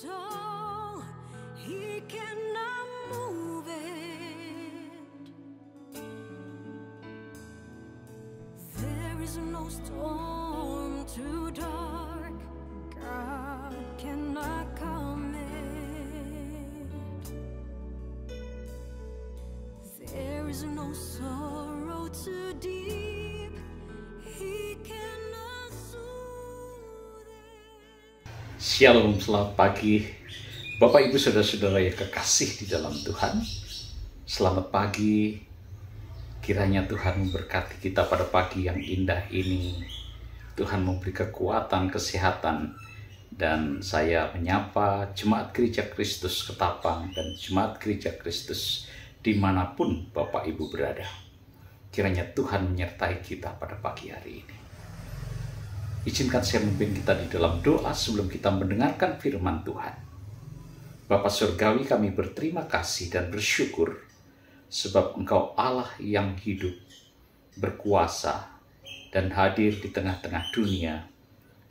tall, he cannot move it. There is no storm too dark, God cannot calm it. There is no sorrow too deep, he cannot soothe it. Shalom, selamat pagi Bapak Ibu Saudara-saudara yang kekasih di dalam Tuhan. Selamat pagi, kiranya Tuhan memberkati kita pada pagi yang indah ini. Tuhan memberi kekuatan, kesehatan, dan saya menyapa Jemaat Gereja Kristus Ketapang dan Jemaat Gereja Kristus dimanapun Bapak Ibu berada. Kiranya Tuhan menyertai kita pada pagi hari ini. Izinkan saya memimpin kita di dalam doa sebelum kita mendengarkan firman Tuhan. Bapa Surgawi, kami berterima kasih dan bersyukur sebab Engkau Allah yang hidup, berkuasa, dan hadir di tengah-tengah dunia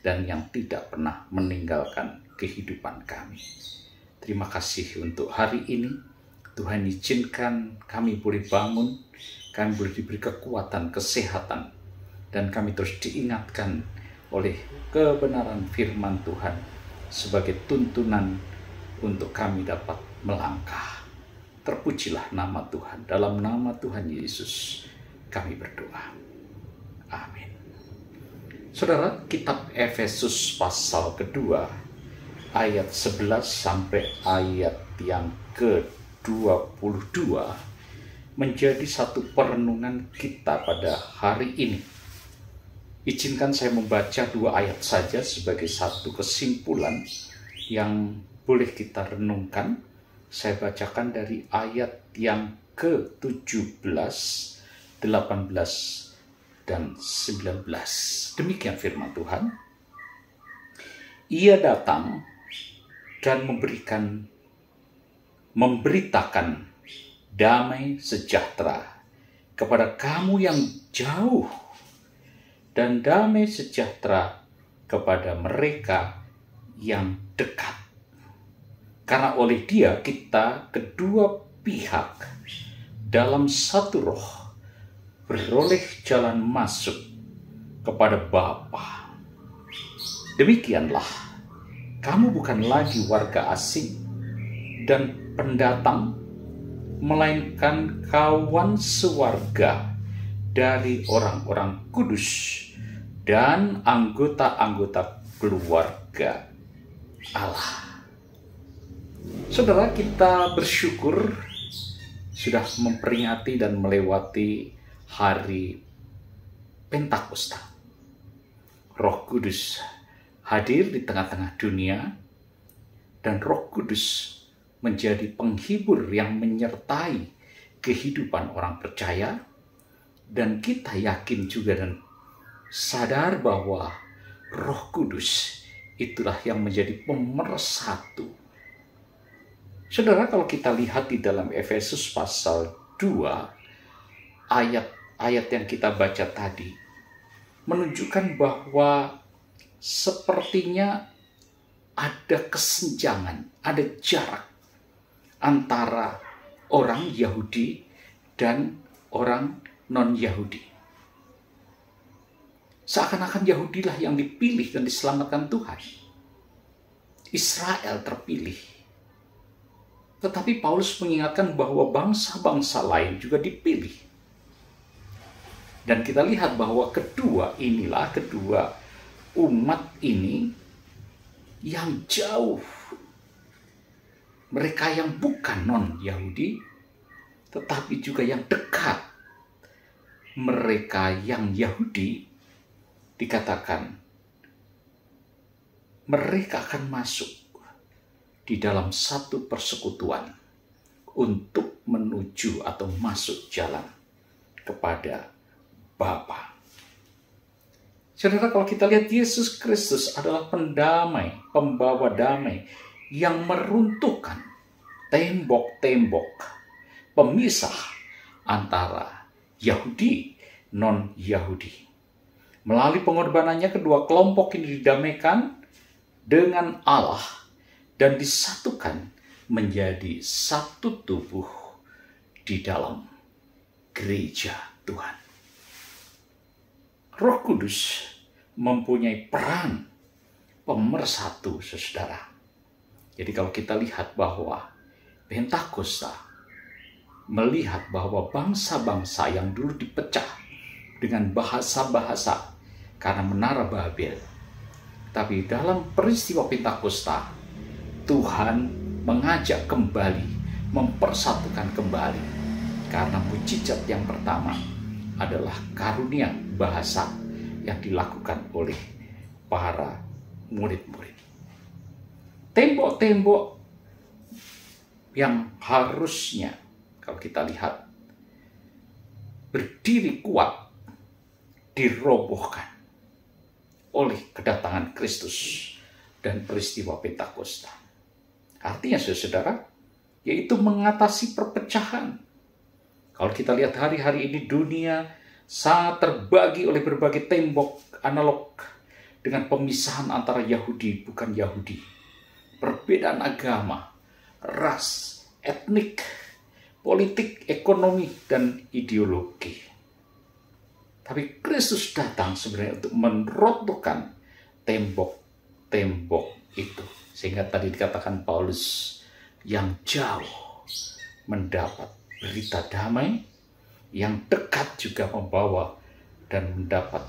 dan yang tidak pernah meninggalkan kehidupan kami. Terima kasih untuk hari ini. Tuhan izinkan kami boleh bangun, kami boleh diberi kekuatan, kesehatan, dan kami terus diingatkan oleh kebenaran firman Tuhan sebagai tuntunan untuk kami dapat melangkah. Terpujilah nama Tuhan. Dalam nama Tuhan Yesus kami berdoa. Amin. Saudara, kitab Efesus pasal kedua ayat 11 sampai ayat yang ke-22 menjadi satu perenungan kita pada hari ini. Izinkan saya membaca dua ayat saja sebagai satu kesimpulan yang boleh kita renungkan. Saya bacakan dari ayat yang ke-17, 18, dan 19. Demikian firman Tuhan. Ia datang dan memberitakan damai sejahtera kepada kamu yang jauh dan damai sejahtera kepada mereka yang dekat. Karena oleh Dia kita kedua pihak dalam satu roh beroleh jalan masuk kepada Bapa. Demikianlah, kamu bukan lagi warga asing dan pendatang, melainkan kawan sewarga dari orang-orang kudus dan anggota-anggota keluarga Allah. Saudara, kita bersyukur sudah memperingati dan melewati hari Pentakosta. Roh Kudus hadir di tengah-tengah dunia dan Roh Kudus menjadi penghibur yang menyertai kehidupan orang percaya, dan kita yakin juga dan sadar bahwa Roh Kudus itulah yang menjadi pemersatu. Saudara, kalau kita lihat di dalam Efesus pasal 2, ayat-ayat yang kita baca tadi menunjukkan bahwa sepertinya ada kesenjangan, ada jarak antara orang Yahudi dan orang non-Yahudi. Seakan-akan Yahudilah yang dipilih dan diselamatkan Tuhan. Israel terpilih. Tetapi Paulus mengingatkan bahwa bangsa-bangsa lain juga dipilih. Dan kita lihat bahwa kedua umat ini yang jauh. Mereka yang bukan non-Yahudi, tetapi juga yang dekat. Mereka yang Yahudi, dikatakan mereka akan masuk di dalam satu persekutuan untuk menuju atau masuk jalan kepada Bapa. Saudara, kalau kita lihat Yesus Kristus adalah pendamai, pembawa damai yang meruntuhkan tembok-tembok pemisah antara Yahudi non-Yahudi. Melalui pengorbanannya, kedua kelompok ini didamaikan dengan Allah dan disatukan menjadi satu tubuh di dalam gereja Tuhan. Roh Kudus mempunyai peran pemersatu, saudara. Jadi kalau kita lihat bahwa Pentakosta melihat bahwa bangsa-bangsa yang dulu dipecah dengan bahasa-bahasa karena menara Babel, tapi dalam peristiwa Pentakosta Tuhan mengajak kembali, mempersatukan kembali, karena mujizat yang pertama adalah karunia bahasa yang dilakukan oleh para murid-murid. Tembok-tembok yang harusnya, kalau kita lihat, berdiri kuat, dirobohkan oleh kedatangan Kristus dan peristiwa Pentakosta. Artinya, saudara, yaitu mengatasi perpecahan. Kalau kita lihat hari-hari ini, dunia sangat terbagi oleh berbagai tembok analog dengan pemisahan antara Yahudi bukan Yahudi, perbedaan agama, ras, etnik, politik, ekonomi, dan ideologi. Tapi Kristus datang sebenarnya untuk meruntuhkan tembok-tembok itu. Sehingga tadi dikatakan Paulus, yang jauh mendapat berita damai, yang dekat juga membawa dan mendapat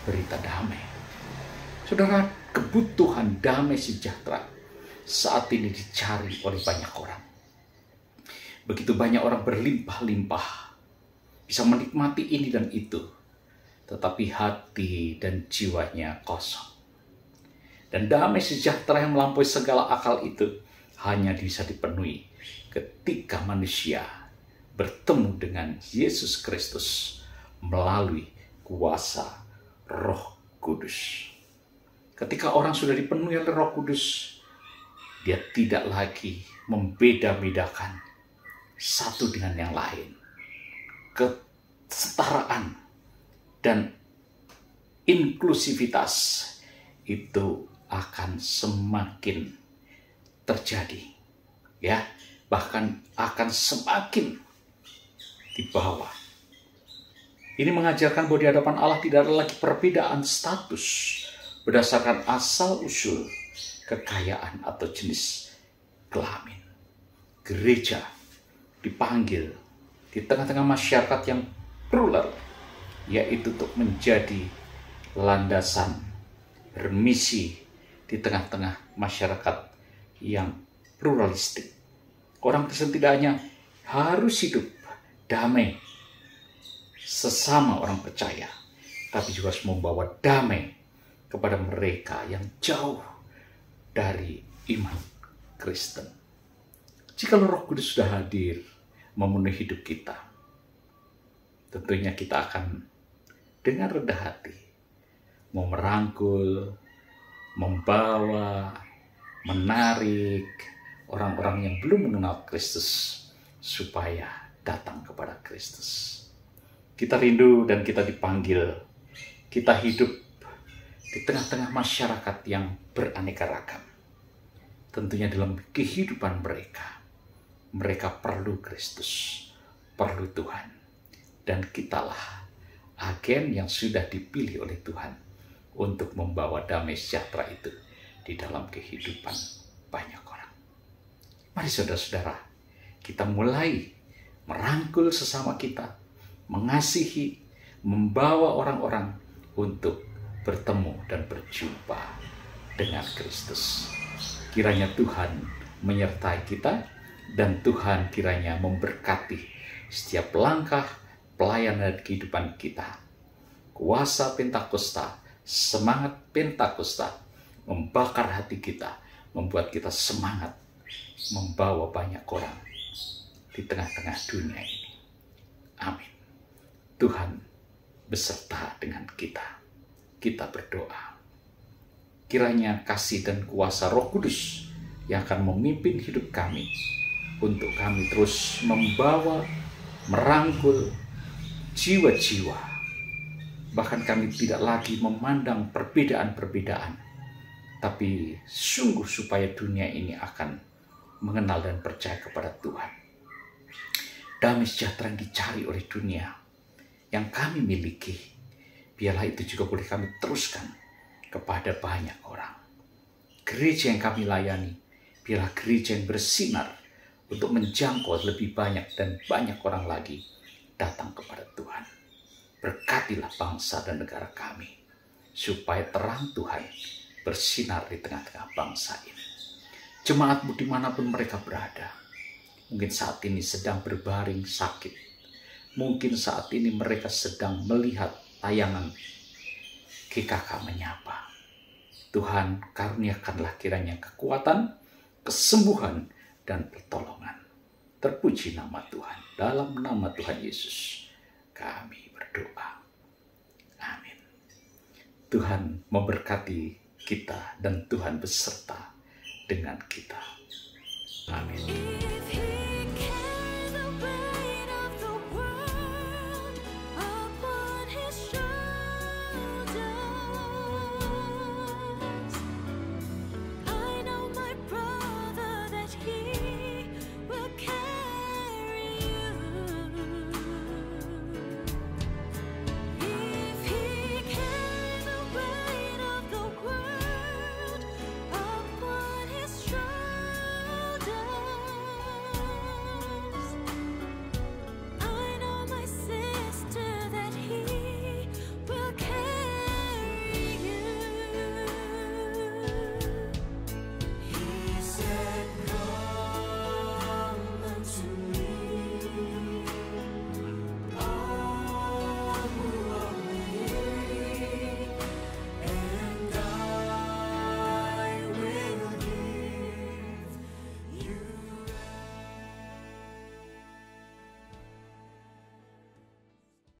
berita damai. Saudara, kebutuhan damai sejahtera saat ini dicari oleh banyak orang. Begitu banyak orang berlimpah-limpah, bisa menikmati ini dan itu, tetapi hati dan jiwanya kosong. Dan damai sejahtera yang melampaui segala akal itu hanya bisa dipenuhi ketika manusia bertemu dengan Yesus Kristus melalui kuasa Roh Kudus. Ketika orang sudah dipenuhi oleh Roh Kudus, dia tidak lagi membeda-bedakan satu dengan yang lain. Kesetaraan dan inklusivitas itu akan semakin terjadi, ya, bahkan akan semakin di bawah. Ini mengajarkan bahwa di hadapan Allah tidak ada lagi perbedaan status berdasarkan asal-usul kekayaan atau jenis kelamin. Gereja dipanggil di tengah-tengah masyarakat yang plural, yaitu untuk menjadi landasan bermisi di tengah-tengah masyarakat yang pluralistik. Orang Kristen tidak hanya harus hidup damai sesama orang percaya, tapi juga harus membawa damai kepada mereka yang jauh dari iman Kristen. Jika Roh Kudus sudah hadir memenuhi hidup kita, tentunya kita akan dengan rendah hati mau merangkul, membawa, menarik orang-orang yang belum mengenal Kristus supaya datang kepada Kristus. Kita rindu dan kita dipanggil, kita hidup di tengah-tengah masyarakat yang beraneka ragam. Tentunya dalam kehidupan mereka perlu Kristus, perlu Tuhan. Dan kitalah agen yang sudah dipilih oleh Tuhan untuk membawa damai sejahtera itu di dalam kehidupan banyak orang. Mari saudara-saudara, kita mulai merangkul sesama kita, mengasihi, membawa orang-orang untuk bertemu dan berjumpa dengan Kristus. Kiranya Tuhan menyertai kita dan Tuhan kiranya memberkati setiap langkah pelayanan dan kehidupan kita. Kuasa Pentakosta, semangat Pentakosta membakar hati kita, membuat kita semangat membawa banyak orang di tengah-tengah dunia ini. Amin. Tuhan beserta dengan kita. Kita berdoa. Kiranya kasih dan kuasa Roh Kudus yang akan memimpin hidup kami untuk kami terus membawa, merangkul jiwa-jiwa. Bahkan kami tidak lagi memandang perbedaan-perbedaan, tapi sungguh supaya dunia ini akan mengenal dan percaya kepada Tuhan. Damai sejahtera yang dicari oleh dunia, yang kami miliki, biarlah itu juga boleh kami teruskan kepada banyak orang. Gereja yang kami layani, biarlah gereja yang bersinar untuk menjangkau lebih banyak dan banyak orang lagi datang kepada Tuhan. Berkatilah bangsa dan negara kami, supaya terang Tuhan bersinar di tengah-tengah bangsa ini. Jemaatmu dimanapun mereka berada, mungkin saat ini sedang berbaring sakit, mungkin saat ini mereka sedang melihat tayangan GKK Menyapa. Tuhan, karuniakanlah kiranya kekuatan, kesembuhan, dan pertolongan. Terpuji nama Tuhan. Dalam nama Tuhan Yesus kami berdoa. Amin. Tuhan memberkati kita dan Tuhan beserta dengan kita. Amin.